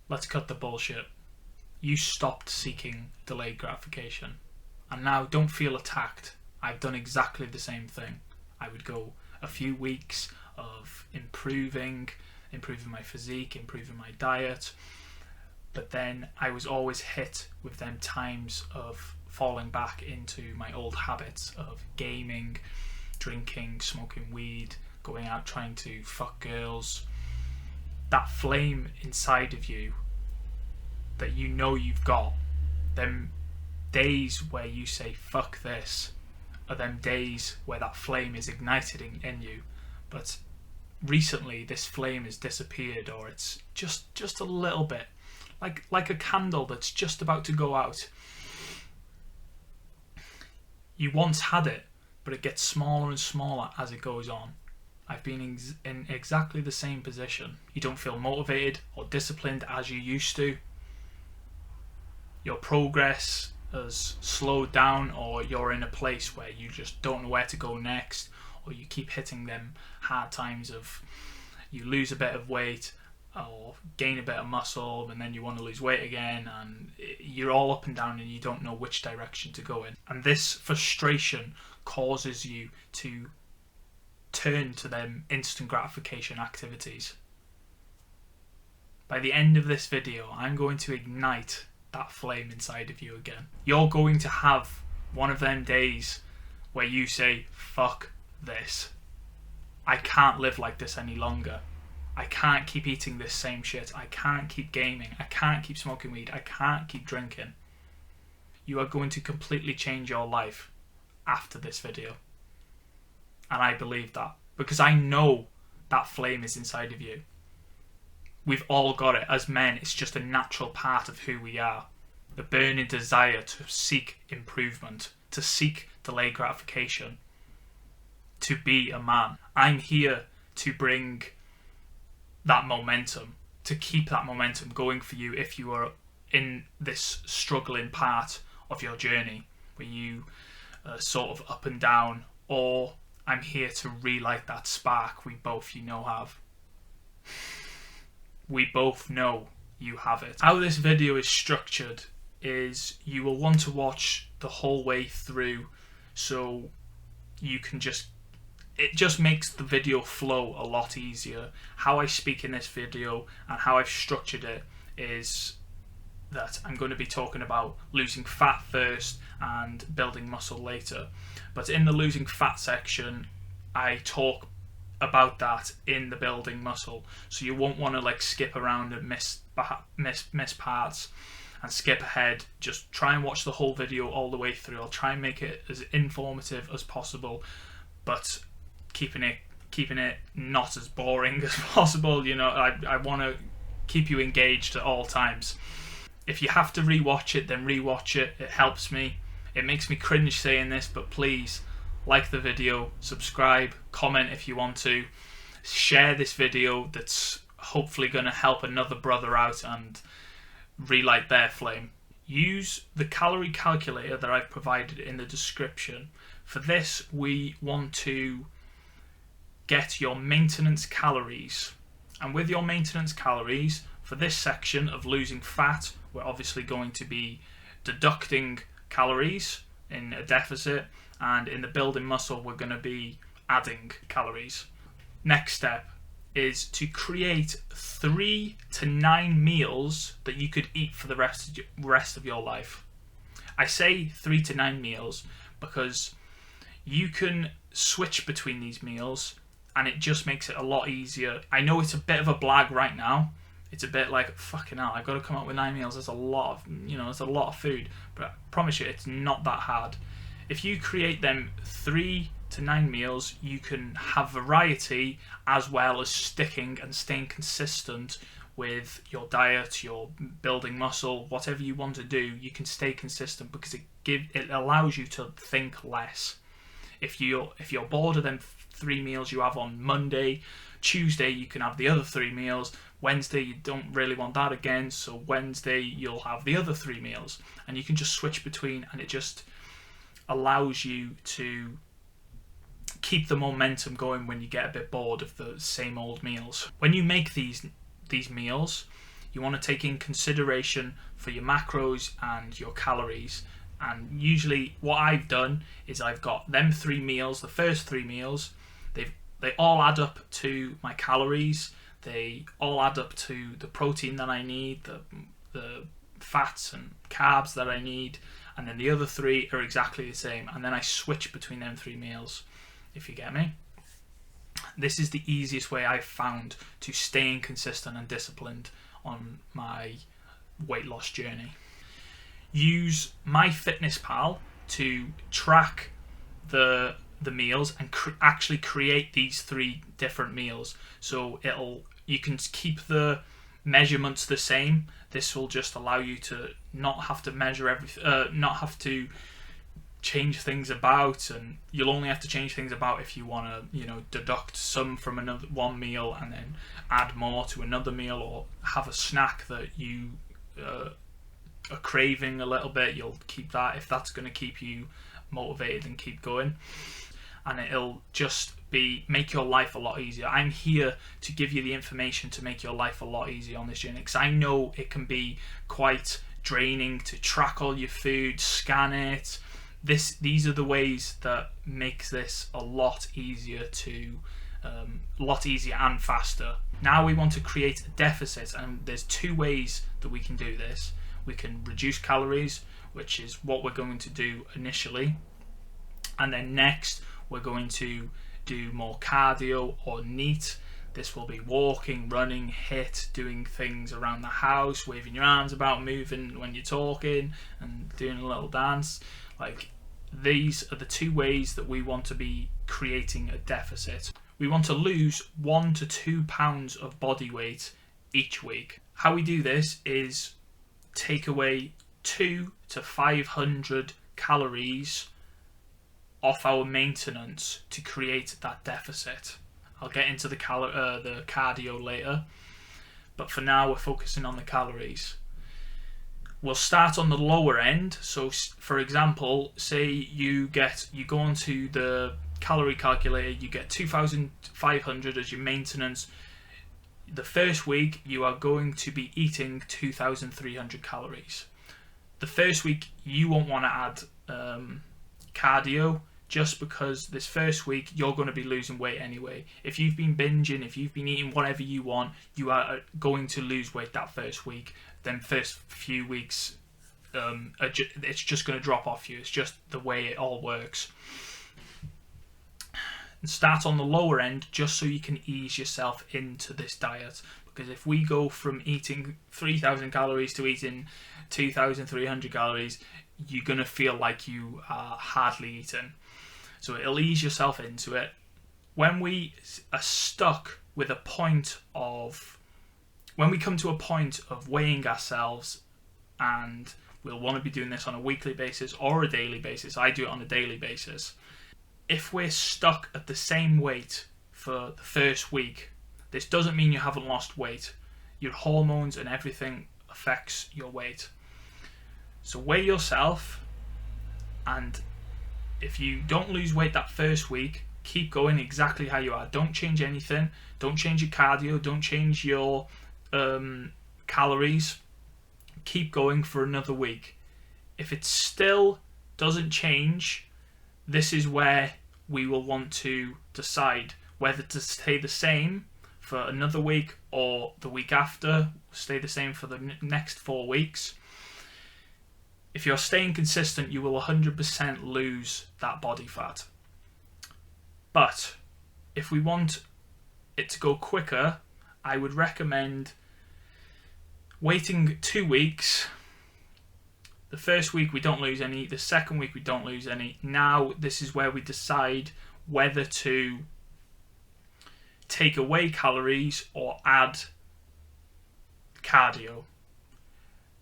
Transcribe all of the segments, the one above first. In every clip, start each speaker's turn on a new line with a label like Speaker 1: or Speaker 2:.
Speaker 1: Let's cut the bullshit. You stopped seeking delayed gratification. And now don't feel attacked. I've done exactly the same thing. I would go a few weeks of improving my physique, improving my diet, but then I was always hit with them times of falling back into my old habits of gaming, drinking, smoking weed, going out trying to fuck girls. That flame inside of you that you know you've got, them days where you say fuck this, are them days where that flame is ignited in you. But recently this flame has disappeared, or it's just a little bit like a candle that's just about to go out. You once had it, but it gets smaller and smaller as it goes on. I've been in exactly the same position. You don't feel motivated or disciplined as you used to. Your progress has slowed down, or you're in a place where you just don't know where to go next, or you keep hitting them hard times of you lose a bit of weight or gain a bit of muscle, and then you want to lose weight again, and you're all up and down and you don't know which direction to go in. And this frustration causes you to turn to them instant gratification activities. By the end of this video, I'm going to ignite that flame inside of you again. You're going to have one of them days where you say, fuck this. I can't live like this any longer. I can't keep eating this same shit. I can't keep gaming. I can't keep smoking weed. I can't keep drinking. You are going to completely change your life after this video. And I believe that, because I know that flame is inside of you. We've all got it. As men, it's just a natural part of who we are. The burning desire to seek improvement, to seek delayed gratification, to be a man. I'm here to bring that momentum, to keep that momentum going for you if you are in this struggling part of your journey where you are sort of up and down, or I'm here to relight that spark we both, have. We both know you have it. How this video is structured is you will want to watch the whole way through, so you can it just makes the video flow a lot easier. How I speak in this video and how I've structured it is that I'm going to be talking about losing fat first and building muscle later. But in the losing fat section, I talk about that in the building muscle, so you won't want to skip around and miss parts and skip ahead. Just try and watch the whole video all the way through. I'll try and make it as informative as possible, but keeping it not as boring as possible. I want to keep you engaged at all times. If you have to rewatch it, then rewatch it. It helps me. It makes me cringe saying this, but please like the video, subscribe, comment if you want to, share this video that's hopefully going to help another brother out and relight their flame. Use the calorie calculator that I've provided in the description. For this, we want to get your maintenance calories. And with your maintenance calories, for this section of losing fat, we're obviously going to be deducting calories in a deficit, and in the building muscle, we're going to be adding calories. Next step is to create 3 to 9 meals that you could eat for the rest of your life. I say 3 to 9 meals because you can switch between these meals, and it just makes it a lot easier. I know it's a bit of a blag right now. It's a bit like, fucking hell, I've got to come up with 9 meals. That's a lot of food. But I promise you, it's not that hard. If you create them 3 to 9 meals, you can have variety as well as sticking and staying consistent with your diet, your building muscle, whatever you want to do. You can stay consistent because it allows you to think less. If you're bored of them 3 meals you have on Monday, Tuesday you can have the other 3 meals. Wednesday you don't really want that again, so Wednesday you'll have the other 3 meals, and you can just switch between, and it just allows you to keep the momentum going when you get a bit bored of the same old meals. When you make these meals, You want to take in consideration for your macros and your calories. And usually what I've done is I've got them 3 meals, the first 3 meals, they all add up to my calories, they all add up to the protein that I need, the fats and carbs that I need, and then the other 3 are exactly the same, and then I switch between them 3 meals, if you get me. This is the easiest way I've found to staying consistent and disciplined on my weight loss journey. Use MyFitnessPal to track the meals and actually create these 3 different meals. So you can keep the measurements the same. This will just allow you to not have to measure everything, not have to change things about, and you'll only have to change things about if you want to, deduct some from one meal and then add more to another meal, or have a snack that you are craving a little bit. You'll keep that if that's going to keep you motivated and keep going, and it'll just make your life a lot easier. I'm here to give you the information to make your life a lot easier on this journey, because I know it can be quite draining to track all your food, scan it. These are the ways that makes this a lot easier and faster. Now we want to create a deficit, and there's 2 ways that we can do this. We can reduce calories, which is what we're going to do initially, and then next we're going to do more cardio or NEAT. This will be walking, running, HIIT, doing things around the house, waving your arms about, moving when you're talking, and doing a little dance. These are the 2 ways that we want to be creating a deficit. We want to lose 1 to 2 pounds of body weight each week. How we do this is take away 200 to 500 calories off our maintenance to create that deficit. I'll get into the cardio later, but for now we're focusing on the calories. We'll start on the lower end. So for example, say you go onto the calorie calculator, you get 2,500 as your maintenance. The first week you are going to be eating 2,300 calories. The first week you won't want to add cardio, just because this first week you're going to be losing weight anyway. If you've been binging, if you've been eating whatever you want, you are going to lose weight that first week. Then first few weeks, it's just going to drop off you. It's just the way it all works. And start on the lower end just so you can ease yourself into this diet. Because if we go from eating 3,000 calories to eating 2,300 calories, you're going to feel like you are hardly eating. So it'll ease yourself into it. When we are stuck with when we come to a point of weighing ourselves, and we'll want to be doing this on a weekly basis or a daily basis. I do it on a daily basis. If we're stuck at the same weight for the first week, this doesn't mean you haven't lost weight. Your hormones and everything affects your weight. So weigh yourself, and if you don't lose weight that first week, keep going exactly how you are. Don't change anything. Don't change your cardio. Don't change your calories. Keep going for another week. If it still doesn't change, this is where we will want to decide whether to stay the same for another week, or the week after stay the same for the next 4 weeks. If you're staying consistent, you will 100% lose that body fat. But if we want it to go quicker, I would recommend waiting 2 weeks. The first week we don't lose any, the second week we don't lose any. Now this is where we decide whether to take away calories or add cardio.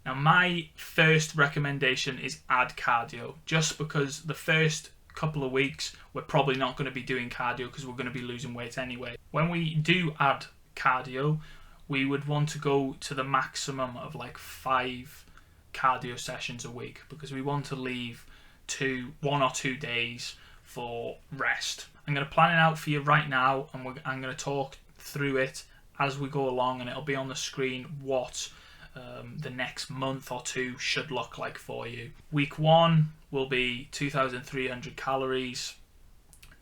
Speaker 1: Now my first recommendation is add cardio, just because the first couple of weeks we're probably not going to be doing cardio because we're going to be losing weight anyway. When we do add cardio, we would want to go to the maximum of like 5 cardio sessions a week, because we want to leave 1 or 2 days for rest. I'm going to plan it out for you right now, and I'm going to talk through it as we go along, and it'll be on the screen what the next month or two should look like for you. Week 1 will be 2,300 calories,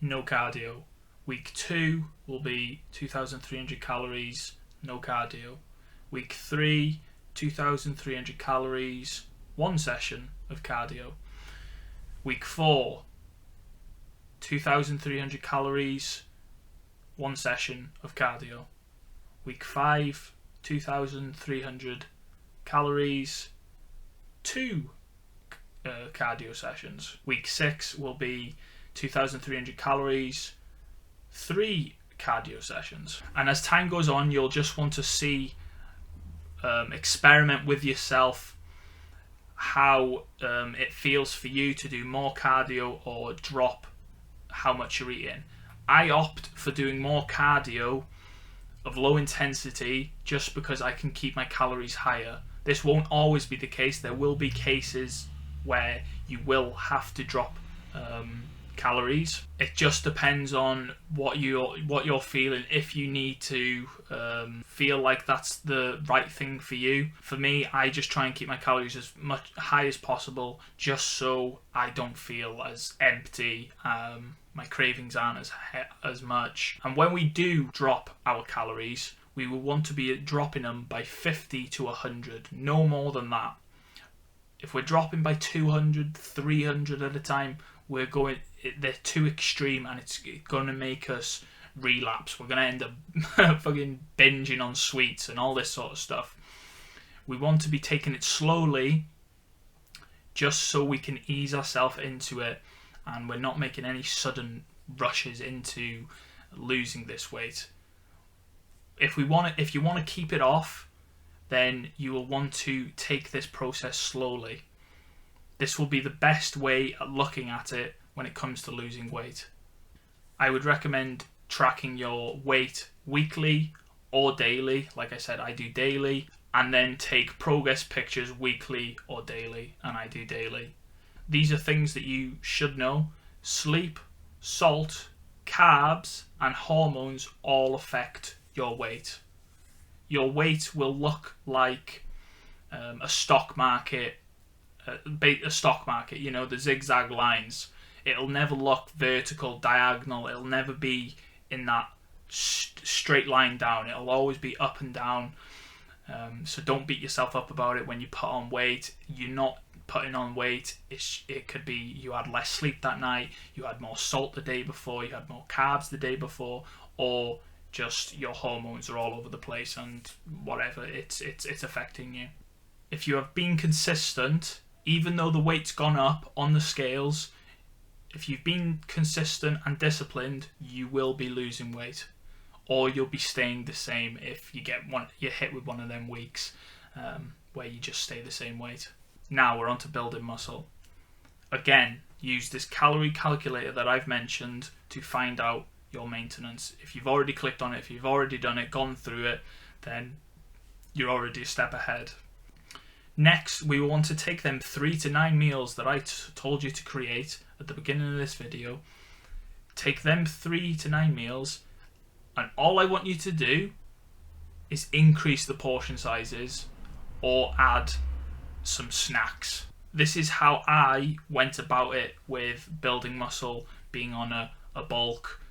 Speaker 1: no cardio. Week 2 will be 2,300 calories, no cardio. Week 3, 2,300 calories, 1 session of cardio. Week 4, 2,300 calories, 1 session of cardio. Week 5, 2,300 calories, 2 cardio sessions. Week 6 will be 2,300 calories, 3 cardio sessions. And as time goes on, you'll just want to see, experiment with yourself how it feels for you to do more cardio or drop how much you're eating. I opt for doing more cardio of low intensity just because I can keep my calories higher. This won't always be the case. There will be cases where you will have to drop calories. It just depends on what you're feeling. If you need to feel like that's the right thing for you. For me, I just try and keep my calories as much high as possible, just so I don't feel as empty. My cravings aren't as much. And when we do drop our calories, we will want to be dropping them by 50 to 100, no more than that. If we're dropping by 200, 300 at a time, they're too extreme, and it's going to make us relapse. We're going to end up fucking binging on sweets and all this sort of stuff. We want to be taking it slowly, just so we can ease ourselves into it, and we're not making any sudden rushes into losing this weight. If you want to keep it off, then you will want to take this process slowly. This will be the best way at looking at it when it comes to losing weight. I would recommend tracking your weight weekly or daily. Like I said, I do daily, and then take progress pictures weekly or daily, and I do daily. These are things that you should know. Sleep, salt, carbs, and hormones all affect your weight. Your weight will look like a stock market, you know, the zigzag lines. It'll never look vertical, diagonal. It'll never be in that straight line down. It'll always be up and down. So don't beat yourself up about it when you put on weight. You're not putting on weight. It could be you had less sleep that night, you had more salt the day before, you had more carbs the day before, or just your hormones are all over the place and whatever, it's affecting you. If you have been consistent, even though the weight's gone up on the scales, if you've been consistent and disciplined, you will be losing weight, or you'll be staying the same if you're hit with one of them weeks where you just stay the same weight. Now we're on to building muscle. Again, use this calorie calculator that I've mentioned to find out your maintenance. If you've already clicked on it, if you've already done it, gone through it, then you're already a step ahead. Next, we want to take them 3 to 9 meals that I told you to create at the beginning of this video. Take them 3 to 9 meals, and all I want you to do is increase the portion sizes or add some snacks. This is how I went about it with building muscle, being on a bulk,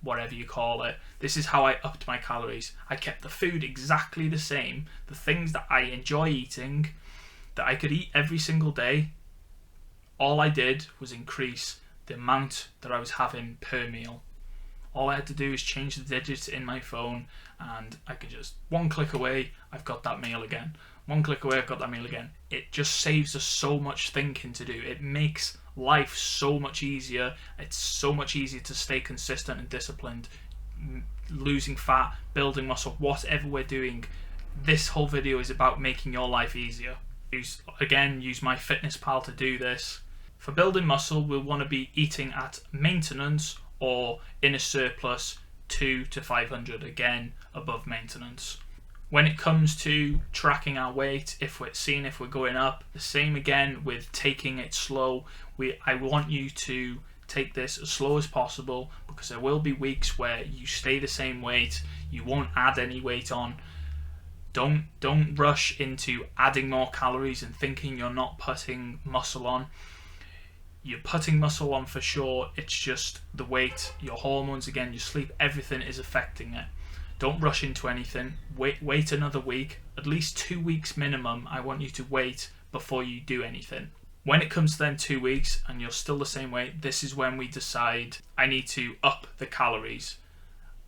Speaker 1: whatever you call it. This is how I upped my calories. I kept the food exactly the same, the things that I enjoy eating, that I could eat every single day. All I did was increase the amount that I was having per meal. All I had to do is change the digits in my phone, and I could just, one click away, I've got that meal again. One click away, I've got that meal again. It just saves us so much thinking to do. It makes life so much easier. It's so much easier to stay consistent and disciplined. Losing fat, building muscle, whatever we're doing, this whole video is about making your life easier. Use MyFitnessPal to do this. For building muscle, we'll want to be eating at maintenance or in a surplus 200 to 500, again above maintenance. When it comes to tracking our weight, if we're going up, the same again with taking it slow. I want you to take this as slow as possible, because there will be weeks where you stay the same weight, you won't add any weight on. Don't rush into adding more calories and thinking you're not putting muscle on. You're putting muscle on for sure. It's just the weight, your hormones, again, your sleep, everything is affecting it. Don't rush into anything. Wait another week, at least 2 weeks minimum. I want you to wait before you do anything. When it comes to them 2 weeks and you're still the same weight, this is when we decide I need to up the calories.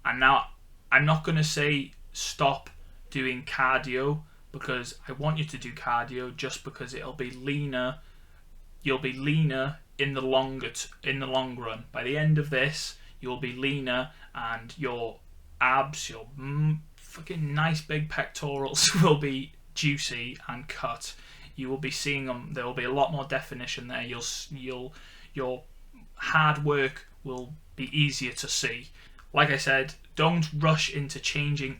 Speaker 1: And now I'm not going to say stop doing cardio, because I want you to do cardio just because it'll be leaner. You'll be leaner in the long run. By the end of this, you'll be leaner, and your abs, your fucking nice big pectorals will be juicy and cut. You will be seeing them. There will be a lot more definition there. Your hard work will be easier to see. Like I said, don't rush into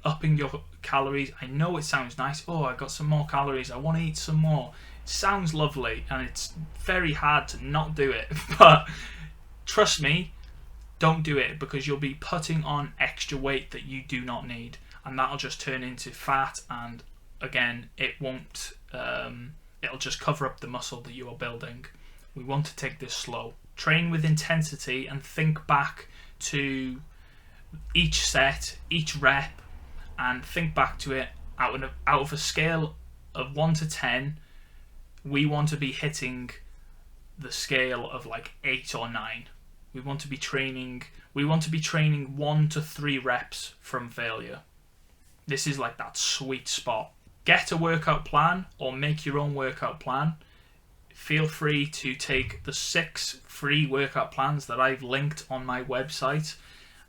Speaker 1: upping your calories. I know it sounds nice. Oh, I got some more calories. I want to eat some more. It sounds lovely, and it's very hard to not do it. But trust me, don't do it, because you'll be putting on extra weight that you do not need, and that'll just turn into fat. And again, it won't. It'll just cover up the muscle that you are building. We want to take this slow. Train with intensity and think back to each set, each rep, and think back to it out of a scale of 1 to 10. We want to be hitting the scale of like 8 or 9. We want to be training 1 to 3 reps from failure. This is like that sweet spot. Get a workout plan or make your own workout plan. Feel free to take the 6 free workout plans that I've linked on my website,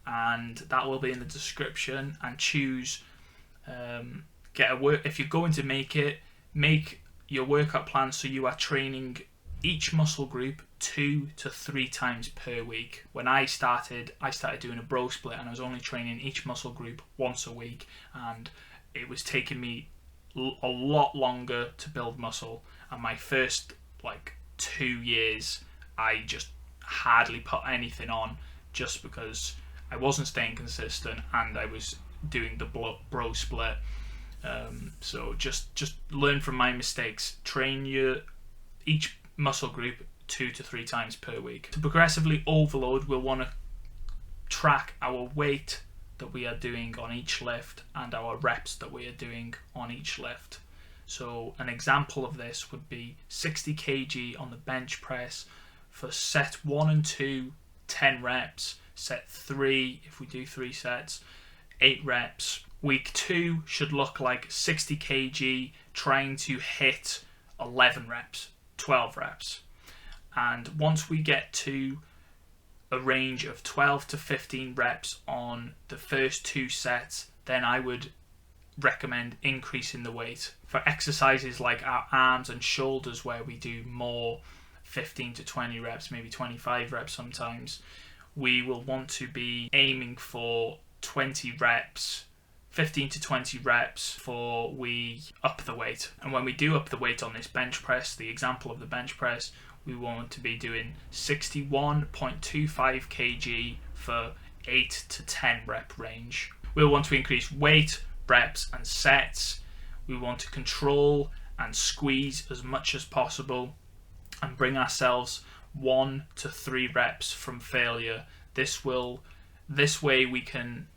Speaker 1: and that will be in the description, and choose if you're going to make your workout plan so you are training each muscle group 2 to 3 times per week. When I started doing a bro split, and I was only training each muscle group once a week, and it was taking me a lot longer to build muscle. And my first 2 years, I just hardly put anything on, just because I wasn't staying consistent and I was doing the bro split. So just learn from my mistakes. Train each muscle group 2 to 3 times per week. To progressively overload, we'll want to track our weight that we are doing on each lift and our reps that we are doing on each lift. So an example of this would be 60 kg on the bench press for set 1 and 2, 10 reps. Set 3, if we do 3 sets, 8 reps. Week 2 should look like 60 kg trying to hit 11 reps, 12 reps. And once we get to a range of 12 to 15 reps on the first 2 sets, then I would recommend increasing the weight. For exercises like our arms and shoulders, where we do more 15 to 20 reps, maybe 25 reps sometimes, we will want to be aiming for 20 reps, 15 to 20 reps before we up the weight. And when we do up the weight on this bench press, the example of the bench press, we want to be doing 61.25 kg for 8 to 10 rep range. We'll want to increase weight, reps and sets. We want to control and squeeze as much as possible and bring ourselves 1 to 3 reps from failure. This way we can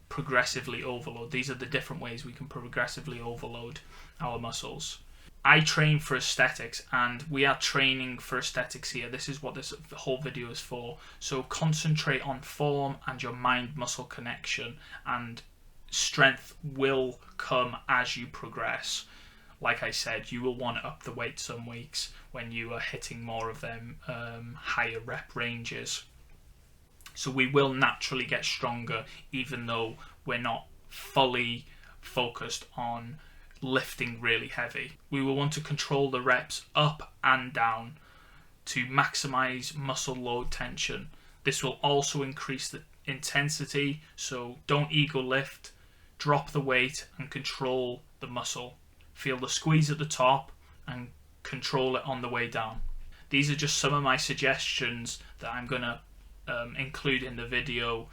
Speaker 1: progressively overload. These are the different ways we can progressively overload our muscles. I train for aesthetics, and we are training for aesthetics here. This is what this whole video is for. So concentrate on form and your mind-muscle connection, and strength will come as you progress. Like I said, you will want to up the weight some weeks when you are hitting more of them higher rep ranges. So we will naturally get stronger, even though we're not fully focused on lifting really heavy. We will want to control the reps up and down to maximize muscle load tension. This will also increase the intensity, so don't ego lift, drop the weight and control the muscle. Feel the squeeze at the top and control it on the way down. These are just some of my suggestions that I'm going to include in the video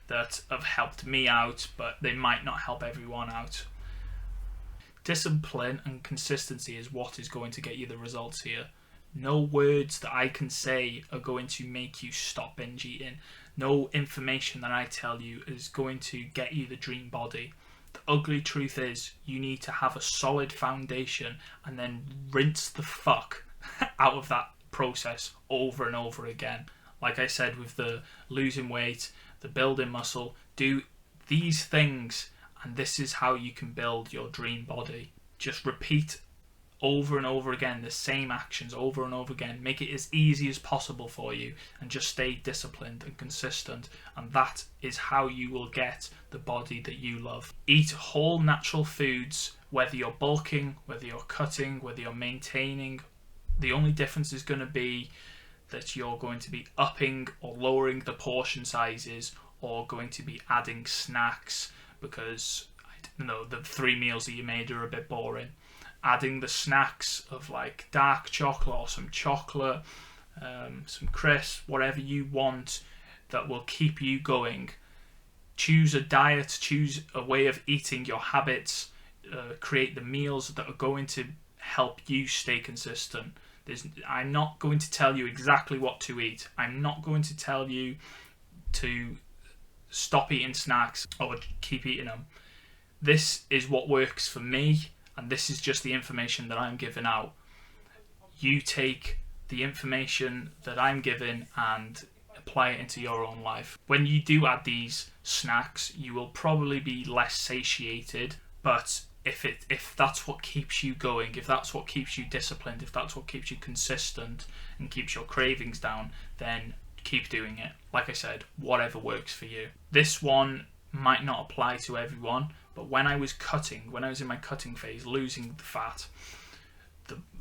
Speaker 1: that have helped me out, but they might not help everyone out. Discipline and consistency is what is going to get you the results here. No words that I can say are going to make you stop binge eating. No information that I tell you is going to get you the dream body. The ugly truth is you need to have a solid foundation and then rinse the fuck out of that process over and over again. Like I said with the losing weight, the building muscle, do these things and this is how you can build your dream body. Just repeat over and over again the same actions over and over again. Make it as easy as possible for you and just stay disciplined and consistent, and that is how you will get the body that you love. Eat whole natural foods, whether you're bulking, whether you're cutting, whether you're maintaining. The only difference is going to be that you're going to be upping or lowering the portion sizes, or going to be adding snacks, because I don't know, the 3 meals that you made are a bit boring. Adding the snacks of like dark chocolate or some chocolate, some crisps, whatever you want that will keep you going. Choose a diet, choose a way of eating, your habits, create the meals that are going to help you stay consistent. I'm not going to tell you exactly what to eat. I'm not going to tell you to stop eating snacks or keep eating them. This is what works for me, and this is just the information that I'm giving out. You take the information that I'm giving and apply it into your own life. When you do add these snacks, you will probably be less satiated, but if that's what keeps you going, if that's what keeps you disciplined, if that's what keeps you consistent and keeps your cravings down, then keep doing it. Like I said, whatever works for you. This one might not apply to everyone, but when I was in my cutting phase, losing the fat,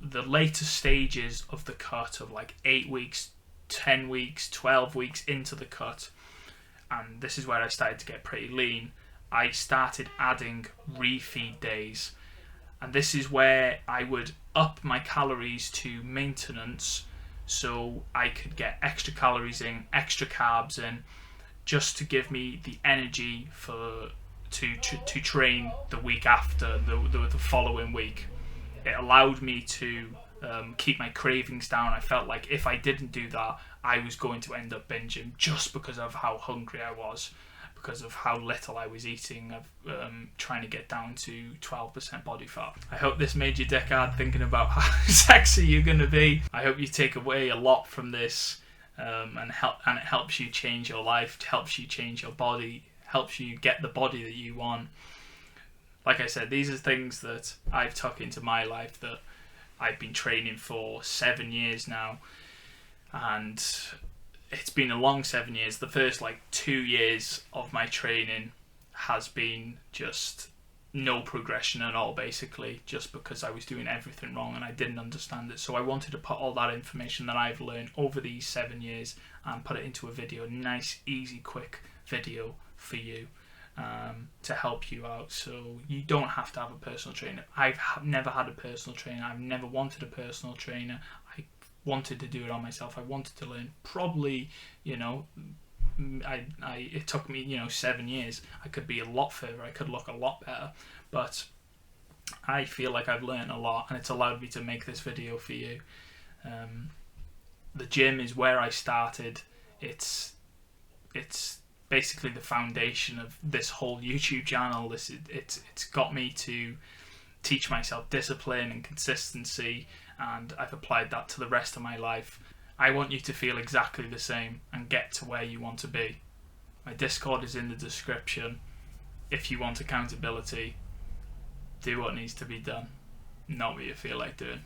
Speaker 1: the later stages of the cut of like 8 weeks, 10 weeks, 12 weeks into the cut, and this is where I started to get pretty lean, I started adding refeed days. And this is where I would up my calories to maintenance so I could get extra calories in, extra carbs in, just to give me the energy to train the week after, the following week. It allowed me to keep my cravings down. I felt like if I didn't do that, I was going to end up binging just because of how hungry I was, because of how little I was eating, trying to get down to 12% body fat. I hope this made you decade thinking about how sexy you're going to be. I hope you take away a lot from this, and it helps you change your life, helps you change your body, helps you get the body that you want. Like I said, these are things that I've took into my life, that I've been training for 7 years now, and it's been a long 7 years. The first 2 years of my training has been just no progression at all, basically, just because I was doing everything wrong and I didn't understand it. So I wanted to put all that information that I've learned over these 7 years and put it into a video, a nice, easy, quick video for you, to help you out. So you don't have to have a personal trainer. I've never had a personal trainer. I've never wanted a personal trainer. I wanted to do it on myself. I wanted to learn. Probably, it took me 7 years. I could be a lot further. I could look a lot better, but I feel like I've learned a lot, and it's allowed me to make this video for you. The gym is where I started. It's basically the foundation of this whole YouTube channel. It's got me to teach myself discipline and consistency, and I've applied that to the rest of my life. I want you to feel exactly the same and get to where you want to be. My Discord is in the description. If you want accountability, do what needs to be done, not what you feel like doing.